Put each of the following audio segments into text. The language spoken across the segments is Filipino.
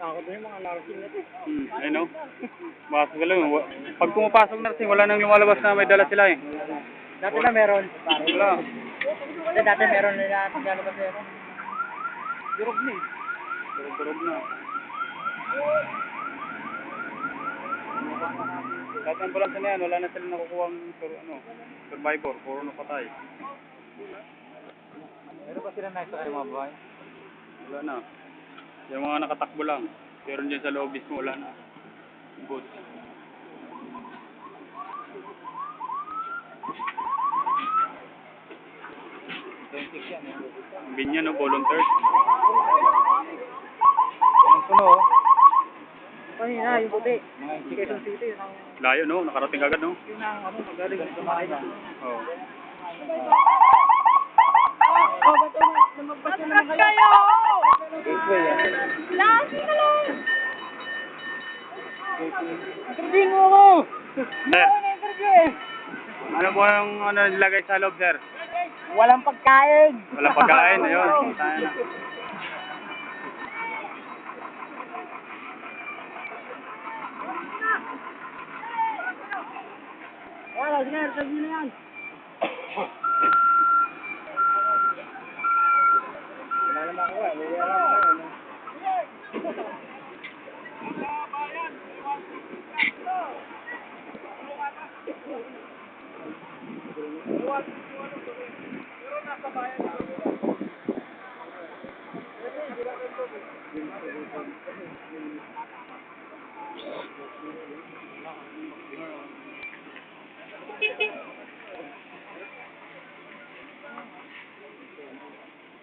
Takot na yung mga narsing na ito. Ayun o. Pasok ka lang. Pag pumapasok narsing, wala nang lumalabas na may dala sila eh. Dati na meron. Wala. Dati meron na naglalabas na yun. Durog na eh. Durog na. Dati ang balansa na yan, wala na sila nakukuha survivor. Puro na patay. Meron ba sila nagsakay mga babae? Wala na. Yung mga nakatakbo lang. Pero dyan sa loob mismo, wala na. Good. Binyan no, volunteers. Ang suno oh. Kanina, yung puti. Mga Quezon City. Layo no, nakarating agad no. Yung magaling yung tumakay na. Oo. Ba't naman kayo? Gateway yan. Lagi ka lang! Interview mo ako! Sir, Interview eh! ano po yung nilagay sa loob, sir? Walang pagkain! Walang pagkain, ayun. Tayo na. Wala, sige, interview na yan. Wala naman ako eh. Wala naman ako.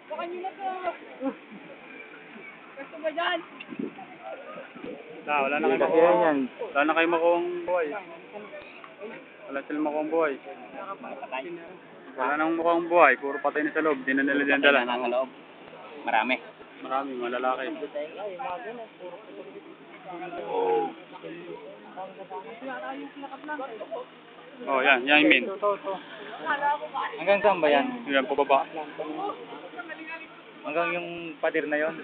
Baka nyo na to! Gusto ba dyan? Wala na kayo makuha. Wala na kayo makuha buhay. Wala silang makuha buhay. Wala nang makuha buhay. Puro patay na sa loob. Di na nila dyan dala. Nasa loob. Marami. Marami, malalaki. Oh, yan. Yan yung min. Hanggang saan ba yan? Yan, pababa. Hanggang yung pader na yon.